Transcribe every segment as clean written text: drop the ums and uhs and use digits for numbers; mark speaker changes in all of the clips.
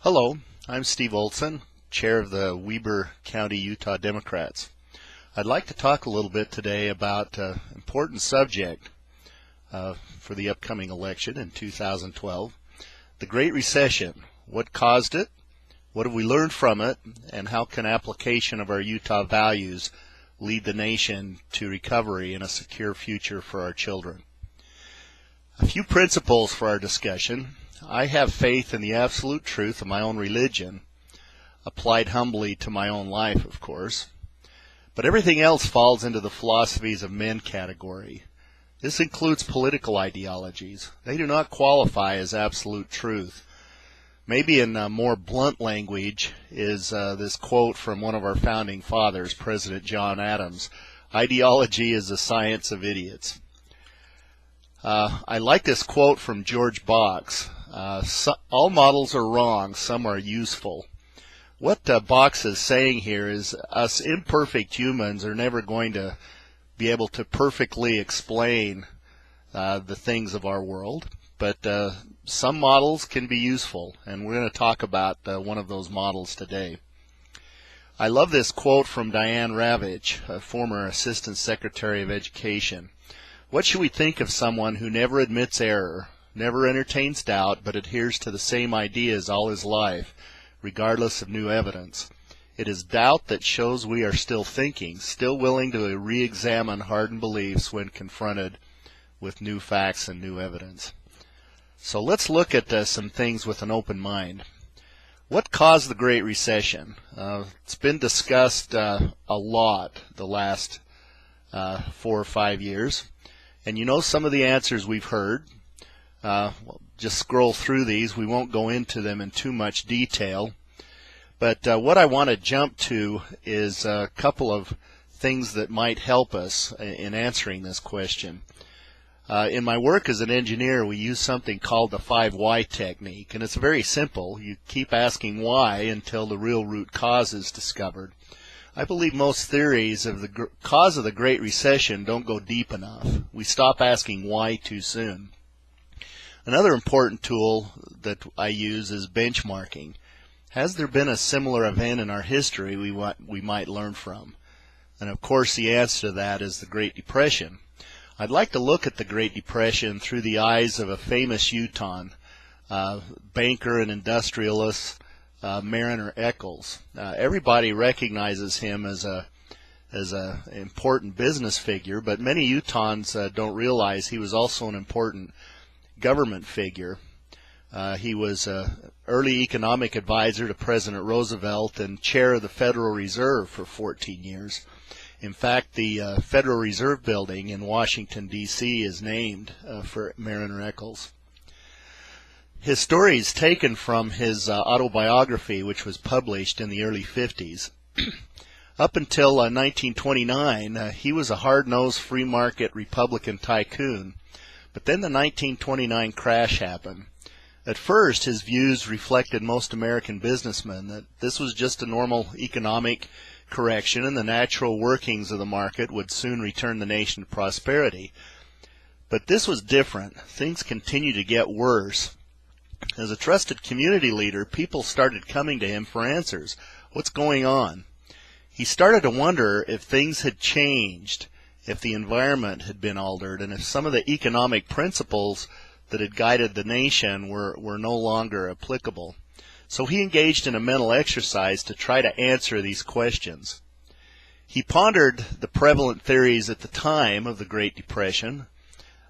Speaker 1: Hello, I'm Steve Olson, Chair of the Weber County, Utah Democrats. I'd like to talk a little bit today about an important subject for the upcoming election in 2012, the Great Recession. What caused it? What have we learned from it? And how can application of our Utah values lead the nation to recovery and a secure future for our children? A few principles for our discussion. I have faith in the absolute truth of my own religion, applied humbly to my own life, of course. But everything else falls into the philosophies of men category. This includes political ideologies. They do not qualify as absolute truth. Maybe in more blunt language is this quote from one of our founding fathers, President John Adams: "Ideology is the science of idiots." I like this quote from George Box. All models are wrong, some are useful. What Box is saying here is us imperfect humans are never going to be able to perfectly explain the things of our world, but some models can be useful, and we're going to talk about one of those models today. I love this quote from Diane Ravitch, a former Assistant Secretary of Education. What should we think of someone who never admits error, never entertains doubt, but adheres to the same ideas all his life, regardless of new evidence? It is doubt that shows we are still thinking, still willing to re-examine hardened beliefs when confronted with new facts and new evidence. So let's look at some things with an open mind. What caused the Great Recession? It's been discussed a lot the last 4 or 5 years. And you know some of the answers we've heard. Just scroll through these. We won't go into them in too much detail. But what I want to jump to is a couple of things that might help us in answering this question. In my work as an engineer, we use something called the 5 why technique. And it's very simple. You keep asking why until the real root cause is discovered. I believe most theories of the cause of the Great Recession don't go deep enough. We stop asking why too soon. Another important tool that I use is benchmarking. Has there been a similar event in our history we might learn from? And of course the answer to that is the Great Depression. I'd like to look at the Great Depression through the eyes of a famous Utahn, banker and industrialist, Mariner Eccles. Everybody recognizes him as a important business figure, but many Utahns don't realize he was also an important government figure. He was an early economic advisor to President Roosevelt and chair of the Federal Reserve for 14 years. In fact, the Federal Reserve Building in Washington, D.C. is named for Mariner Eccles. His story is taken from his autobiography, which was published in the early 50s. Up until 1929, he was a hard-nosed free market Republican tycoon. But then the 1929 crash happened. At first, his views reflected most American businessmen, that this was just a normal economic correction and the natural workings of the market would soon return the nation to prosperity. But this was different. Things continued to get worse. As a trusted community leader, people started coming to him for answers. What's going on? He started to wonder if things had changed, if the environment had been altered, and if some of the economic principles that had guided the nation were no longer applicable. So he engaged in a mental exercise to try to answer these questions. He pondered the prevalent theories at the time of the Great Depression.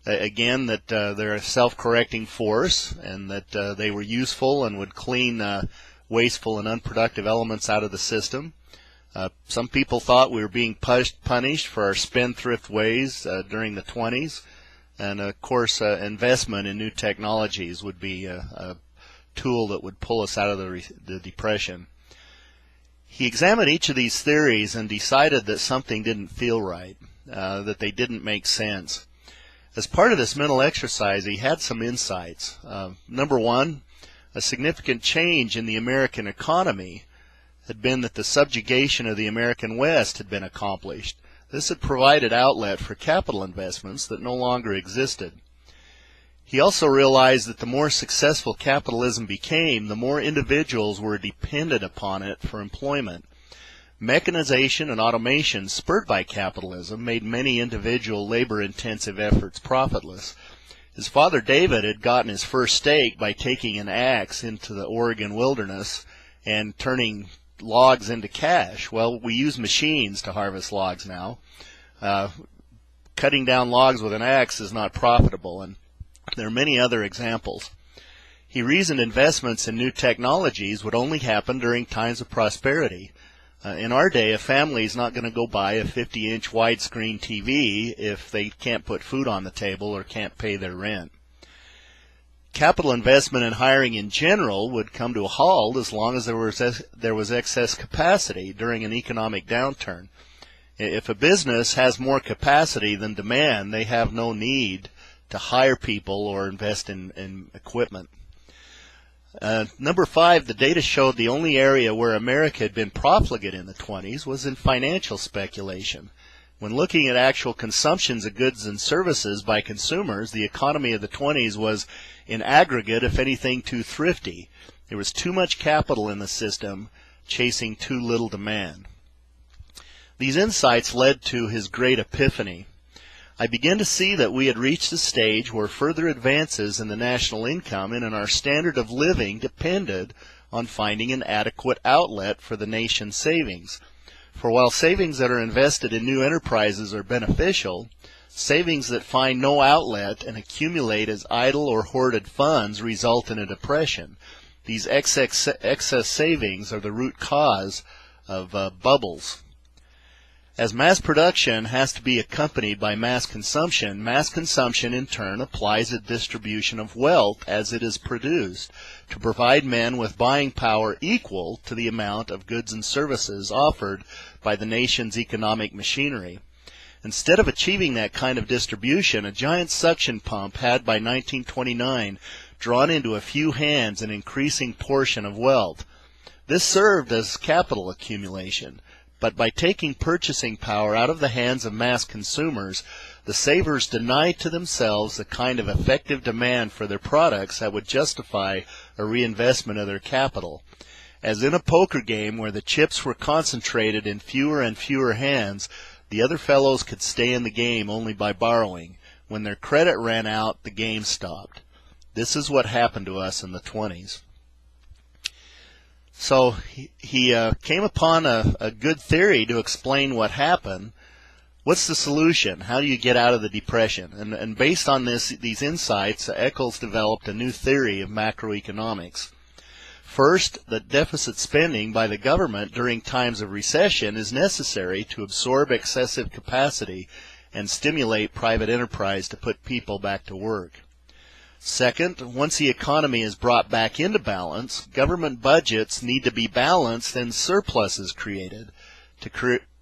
Speaker 1: Again, that they're a self-correcting force and that they were useful and would clean wasteful and unproductive elements out of the system. Some people thought we were being punished for our spendthrift ways during the 20s. And, of course, investment in new technologies would be a tool that would pull us out of the Depression. He examined each of these theories and decided that something didn't feel right, that they didn't make sense. As part of this mental exercise, he had some insights. Number one, a significant change in the American economy had been that the subjugation of the American West had been accomplished. This had provided outlet for capital investments that no longer existed. He also realized that the more successful capitalism became, the more individuals were dependent upon it for employment. Mechanization and automation spurred by capitalism made many individual labor-intensive efforts profitless. His father David had gotten his first steak by taking an axe into the Oregon wilderness and turning logs into cash. Well, we use machines to harvest logs now. Cutting down logs with an axe is not profitable, and there are many other examples. He reasoned investments in new technologies would only happen during times of prosperity. In our day, a family is not going to go buy a 50-inch widescreen TV if they can't put food on the table or can't pay their rent. Capital investment and hiring in general would come to a halt as long as there was excess capacity during an economic downturn. If a business has more capacity than demand, they have no need to hire people or invest in equipment. Number 5, the data showed the only area where America had been profligate in the 20s was in financial speculation. When looking at actual consumptions of goods and services by consumers, the economy of the 20s was, in aggregate, if anything, too thrifty. There was too much capital in the system, chasing too little demand. These insights led to his great epiphany. I began to see that we had reached a stage where further advances in the national income and in our standard of living depended on finding an adequate outlet for the nation's savings. For while savings that are invested in new enterprises are beneficial, savings that find no outlet and accumulate as idle or hoarded funds result in a depression. These excess savings are the root cause of bubbles. As mass production has to be accompanied by mass consumption in turn applies a distribution of wealth as it is produced to provide men with buying power equal to the amount of goods and services offered by the nation's economic machinery. Instead of achieving that kind of distribution, a giant suction pump had by 1929 drawn into a few hands an increasing portion of wealth. This served as capital accumulation. But by taking purchasing power out of the hands of mass consumers, the savers denied to themselves the kind of effective demand for their products that would justify a reinvestment of their capital. As in a poker game where the chips were concentrated in fewer and fewer hands, the other fellows could stay in the game only by borrowing. When their credit ran out, the game stopped. This is what happened to us in the 20s. So he came upon a good theory to explain what happened. What's the solution? How do you get out of the depression? And based on these insights, Eccles developed a new theory of macroeconomics. First, that deficit spending by the government during times of recession is necessary to absorb excessive capacity and stimulate private enterprise to put people back to work. Second, once the economy is brought back into balance, government budgets need to be balanced and surpluses created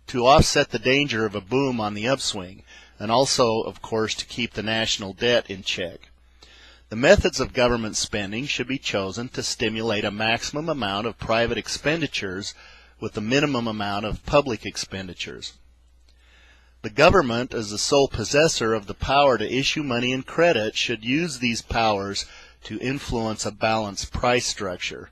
Speaker 1: to offset the danger of a boom on the upswing, and also, of course, to keep the national debt in check. The methods of government spending should be chosen to stimulate a maximum amount of private expenditures with the minimum amount of public expenditures. The government, as the sole possessor of the power to issue money and credit, should use these powers to influence a balanced price structure.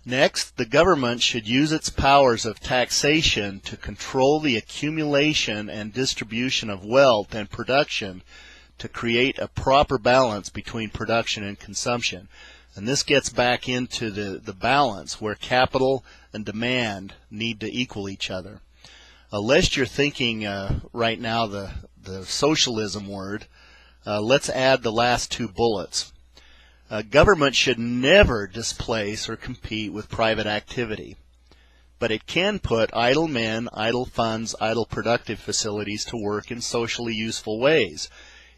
Speaker 1: Next, the government should use its powers of taxation to control the accumulation and distribution of wealth and production to create a proper balance between production and consumption. And this gets back into the balance where capital and demand need to equal each other. Lest you're thinking right now the socialism word, let's add the last two bullets. Government should never displace or compete with private activity, but it can put idle men, idle funds, idle productive facilities to work in socially useful ways.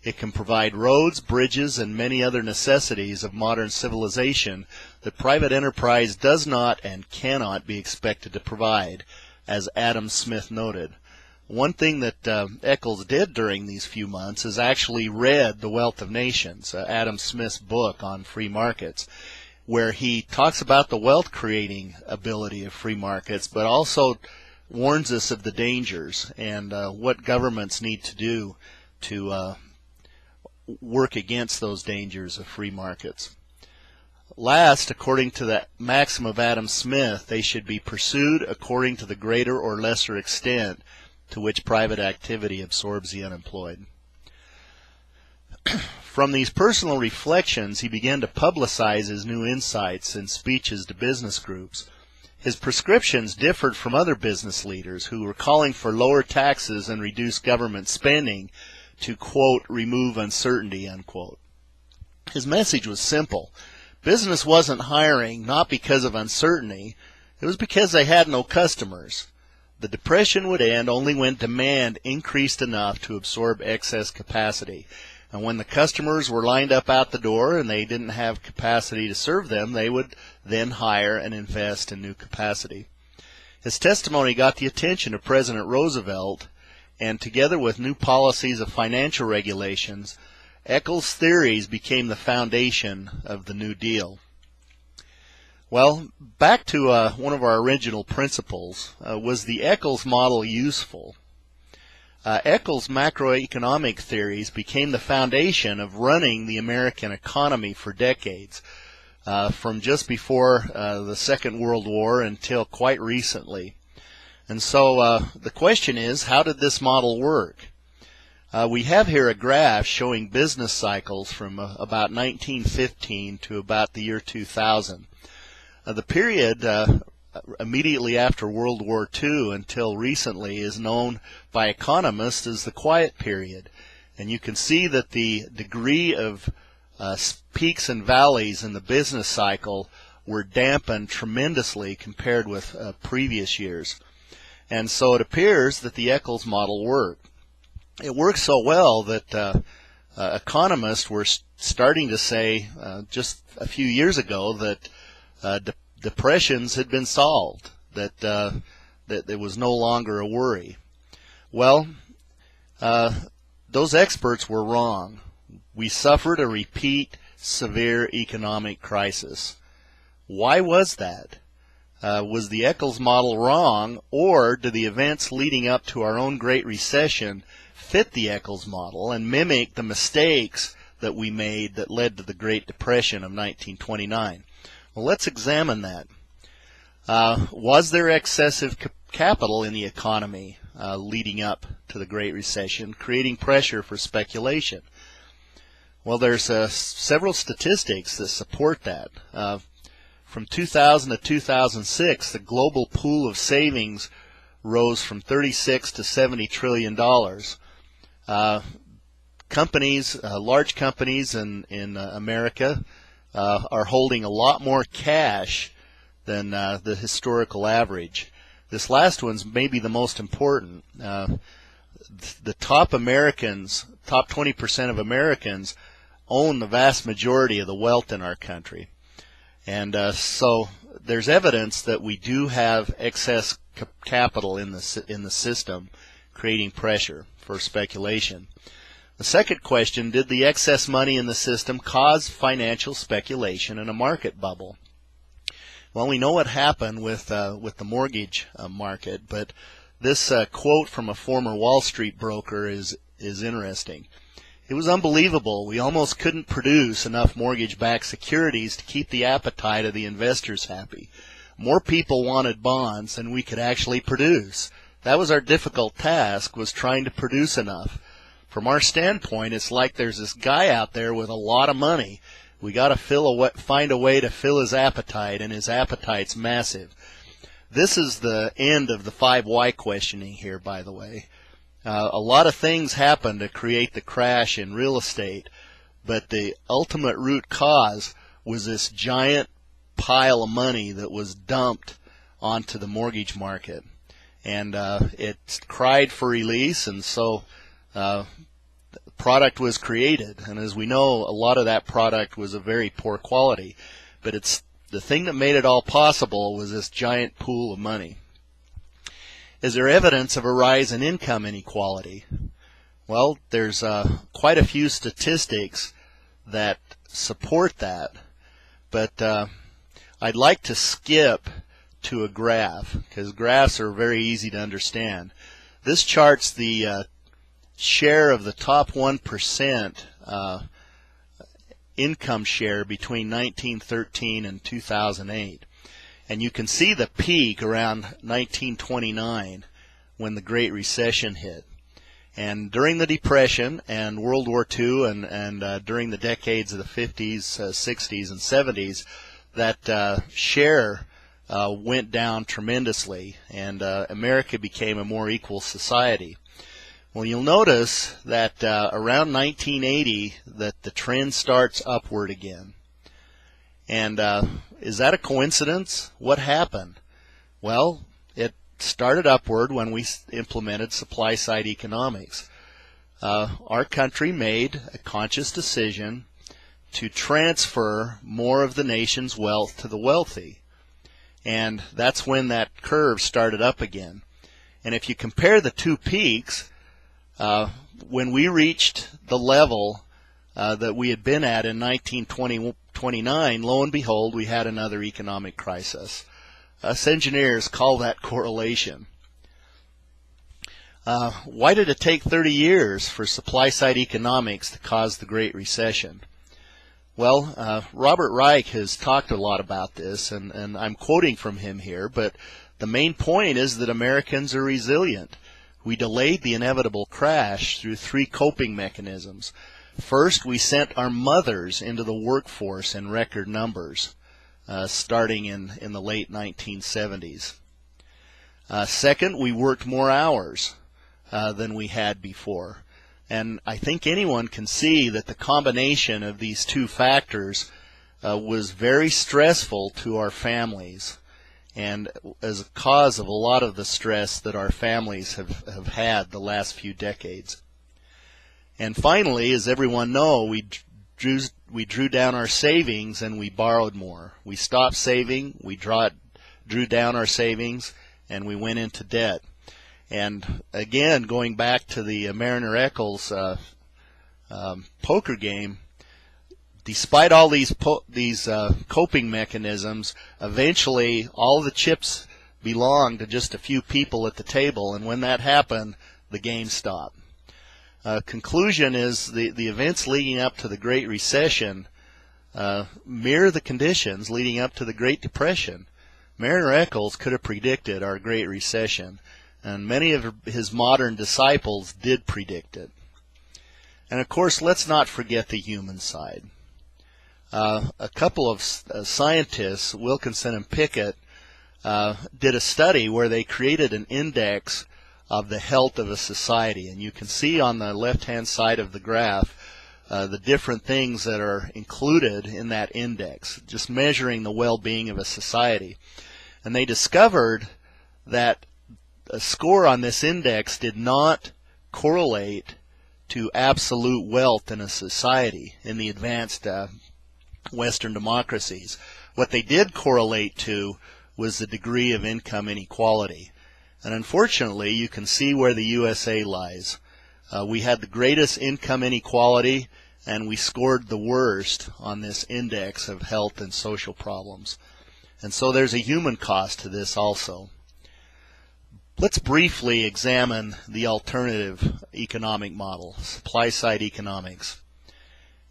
Speaker 1: It can provide roads, bridges, and many other necessities of modern civilization that private enterprise does not and cannot be expected to provide, as Adam Smith noted. One thing that Eccles did during these few months is actually read The Wealth of Nations, Adam Smith's book on free markets, where he talks about the wealth-creating ability of free markets, but also warns us of the dangers and what governments need to do to work against those dangers of free markets. Last, according to the maxim of Adam Smith, they should be pursued according to the greater or lesser extent to which private activity absorbs the unemployed. From these personal reflections, he began to publicize his new insights in speeches to business groups. His prescriptions differed from other business leaders who were calling for lower taxes and reduced government spending to, quote, remove uncertainty, unquote. His message was simple. Business wasn't hiring not because of uncertainty, it was because they had no customers. The depression would end only when demand increased enough to absorb excess capacity. And when the customers were lined up out the door and they didn't have capacity to serve them, they would then hire and invest in new capacity. His testimony got the attention of President Roosevelt, and together with new policies of financial regulations, Eccles' theories became the foundation of the New Deal. Well, back to one of our original principles. Was the Eccles model useful? Eccles' macroeconomic theories became the foundation of running the American economy for decades, from just before the Second World War until quite recently. And so the question is, how did this model work? We have here a graph showing business cycles from about 1915 to about the year 2000. The period immediately after World War II until recently is known by economists as the quiet period. And you can see that the degree of peaks and valleys in the business cycle were dampened tremendously compared with previous years. And so it appears that the Eccles model worked. It worked so well that economists were starting to say just a few years ago that depressions had been solved, that there was no longer a worry. Well, those experts were wrong. We suffered a repeat severe economic crisis. Why was that? Was the Eccles model wrong, or do the events leading up to our own Great Recession fit the Eccles model and mimic the mistakes that we made that led to the Great Depression of 1929? Well, let's examine that. Was there excessive capital in the economy leading up to the Great Recession, creating pressure for speculation? Well, there's several statistics that support that. From 2000 to 2006, the global pool of savings rose from 36 to 70 trillion dollars. Companies, large companies in America, are holding a lot more cash than the historical average. This last one's maybe the most important. The top Americans, top 20% of Americans, own the vast majority of the wealth in our country. And so there's evidence that we do have excess capital in the system, creating pressure for speculation. The second question, did the excess money in the system cause financial speculation and a market bubble? Well, we know what happened with the mortgage market, but this quote from a former Wall Street broker is interesting. It was unbelievable. We almost couldn't produce enough mortgage-backed securities to keep the appetite of the investors happy. More people wanted bonds than we could actually produce. That was our difficult task, was trying to produce enough. From our standpoint, it's like there's this guy out there with a lot of money. We got to find a way to fill his appetite, and his appetite's massive. This is the end of the 5 why questioning here, by the way. A lot of things happened to create the crash in real estate, but the ultimate root cause was this giant pile of money that was dumped onto the mortgage market. And it cried for release, and so product was created. And as we know, a lot of that product was of very poor quality. But it's the thing that made it all possible was this giant pool of money. Is there evidence of a rise in income inequality? Well, there's quite a few statistics that support that, but I'd like to skip to a graph, because graphs are very easy to understand. This charts the share of the top 1% income share between 1913 and 2008. And you can see the peak around 1929 when the Great Recession hit. And during the Depression and World War II and during the decades of the 50s, 60s, and 70s, that share went down tremendously, and America became a more equal society. Well, you'll notice that around 1980 that the trend starts upward again. And is that a coincidence? What happened? Well, it started upward when we implemented supply-side economics. Our country made a conscious decision to transfer more of the nation's wealth to the wealthy. And that's when that curve started up again. And if you compare the two peaks, when we reached the level that we had been at in 1929, lo and behold, we had another economic crisis. Us engineers call that correlation. Why did it take 30 years for supply-side economics to cause the Great Recession? Well, Robert Reich has talked a lot about this, and I'm quoting from him here, but the main point is that Americans are resilient. We delayed the inevitable crash through three coping mechanisms. First, we sent our mothers into the workforce in record numbers, starting in the late 1970s. Second, we worked more hours than we had before. And I think anyone can see that the combination of these two factors was very stressful to our families, and as a cause of a lot of the stress that our families have had the last few decades. And finally, as everyone knows, we drew down our savings and we borrowed more. We stopped saving, we drew down our savings, and we went into debt. And again, going back to the Mariner Eccles poker game, despite all these coping mechanisms, eventually all the chips belonged to just a few people at the table, and when that happened, the game stopped. Conclusion is the events leading up to the Great Recession mirror the conditions leading up to the Great Depression. Mariner Eccles could have predicted our Great Recession, and many of his modern disciples did predict it. And of course, let's not forget the human side. A couple of scientists, Wilkinson and Pickett, did a study where they created an index of the health of a society. And you can see on the left-hand side of the graph the different things that are included in that index, just measuring the well-being of a society. And they discovered that a score on this index did not correlate to absolute wealth in a society in the advanced Western democracies. What they did correlate to was the degree of income inequality. And unfortunately, you can see where the USA lies. We had the greatest income inequality, and we scored the worst on this index of health and social problems. And so there's a human cost to this also. Let's briefly examine the alternative economic model, supply-side economics.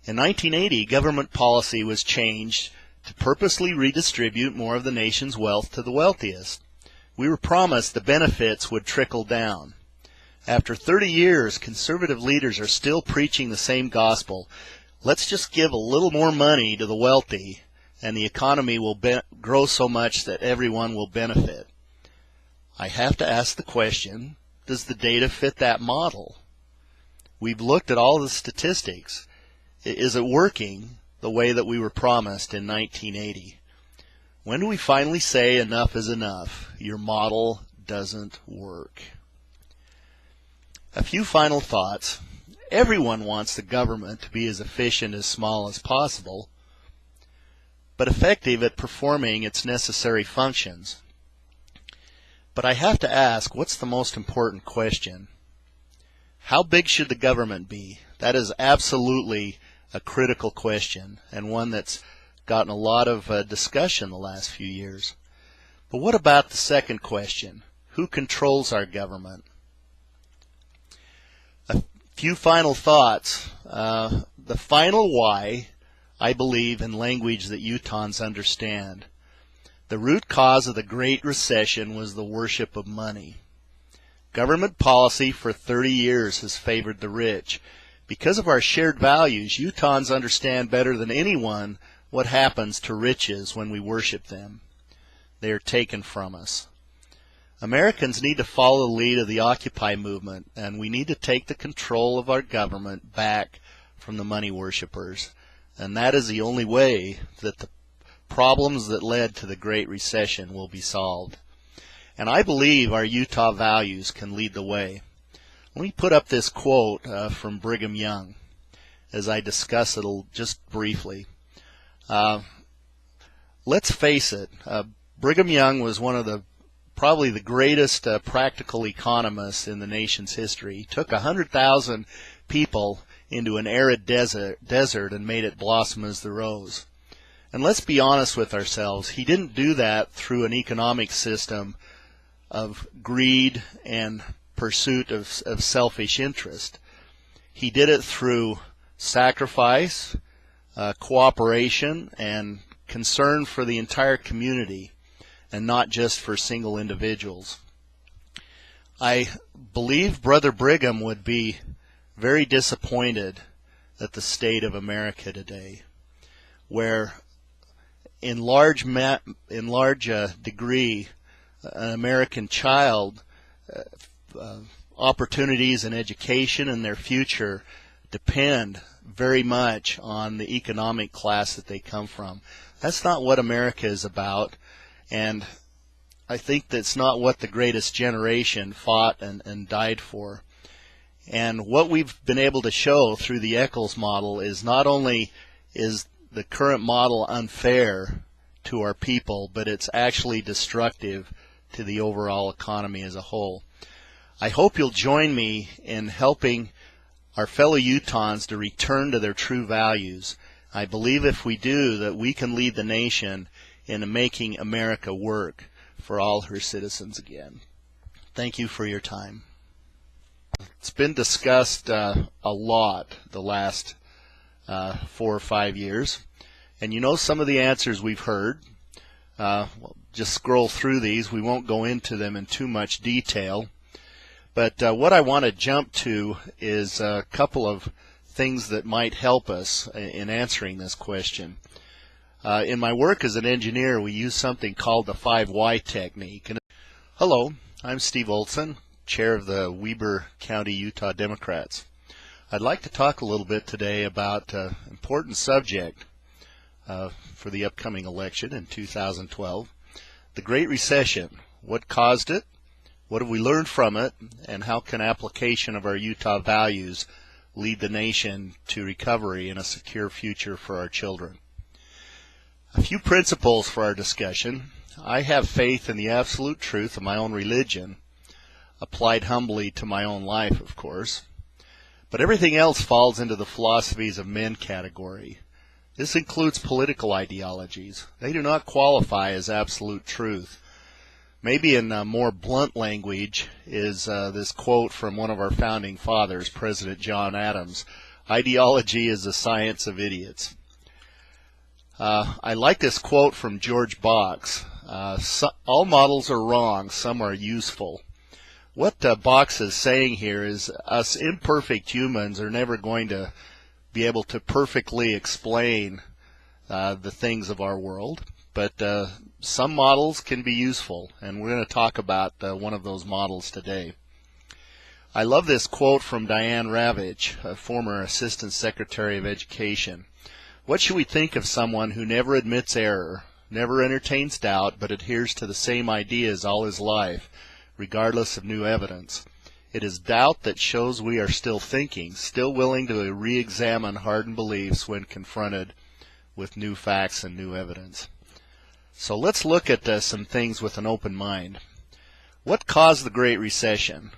Speaker 1: In 1980, government policy was changed to purposely redistribute more of the nation's wealth to the wealthiest. We were promised the benefits would trickle down. After 30 years, conservative leaders are still preaching the same gospel. Let's just give a little more money to the wealthy, and the economy will grow so much that everyone will benefit. I have to ask the question, does the data fit that model? We've looked at all the statistics. Is it working the way that we were promised in 1980? When do we finally say enough is enough? Your model doesn't work. A few final thoughts. Everyone wants the government to be as efficient as small as possible, but effective at performing its necessary functions. But I have to ask, what's the most important question? How big should the government be? That is absolutely a critical question, and one that's gotten a lot of discussion the last few years. But what about the second question? Who controls our government? A Few final thoughts. The final why, I believe, in language that Utahns understand. The root cause of the Great Recession was the worship of money. Government policy for 30 years has favored the rich. Because of our shared values, Utahns understand better than anyone what happens to riches when we worship them. They are taken from us. Americans need to follow the lead of the Occupy movement, and we need to take the control of our government back from the money worshippers. And that is the only way that the problems that led to the Great Recession will be solved. And I believe our Utah values can lead the way. Let me put up this quote from Brigham Young as I discuss it just briefly. Let's face it, Brigham Young was one of probably the greatest practical economists in the nation's history. He took 100,000 people into an arid desert and made it blossom as the rose. And let's be honest with ourselves, he didn't do that through an economic system of greed and pursuit of selfish interest. He did it through sacrifice, cooperation, and concern for the entire community, and not just for single individuals. I believe Brother Brigham would be very disappointed at the state of America today, where in large degree an American child opportunities in education and their future depend very much on the economic class that they come from. That's not what America is about, and I think that's not what the greatest generation fought and died for. And what we've been able to show through the Eccles model is not only is the current model unfair to our people, but it's actually destructive to the overall economy as a whole. I hope you'll join me in helping our fellow Utahns to return to their true values. I believe if we do, that we can lead the nation in making America work for all her citizens again. Thank you for your time. It's been discussed a lot the last 4 or 5 years, and you know some of the answers we've heard. Just scroll through these. We won't go into them in too much detail. But what I want to jump to is a couple of things that might help us in answering this question. In my work as an engineer, we use something called the 5 why technique. Hello, I'm Steve Olson, chair of the Weber County, Utah Democrats. I'd like to talk a little bit today about an important subject for the upcoming election in 2012, the Great Recession. What caused it? What have we learned from it? And how can application of our Utah values lead the nation to recovery and a secure future for our children? A few principles for our discussion. I have faith in the absolute truth of my own religion, applied humbly to my own life, of course. But everything else falls into the philosophies of men category. This includes political ideologies. They do not qualify as absolute truth. Maybe in more blunt language is this quote from one of our founding fathers, President John Adams: "Ideology is the science of idiots." I like this quote from George Box: "All models are wrong, some are useful." What Box is saying here is us imperfect humans are never going to be able to perfectly explain the things of our world, but some models can be useful, and we're going to talk about one of those models today. I love this quote from Diane Ravitch, a former Assistant Secretary of Education. "What should we think of someone who never admits error, never entertains doubt, but adheres to the same ideas all his life, regardless of new evidence? It is doubt that shows we are still thinking, still willing to re-examine hardened beliefs when confronted with new facts and new evidence." So let's look at some things with an open mind. What caused the Great Recession?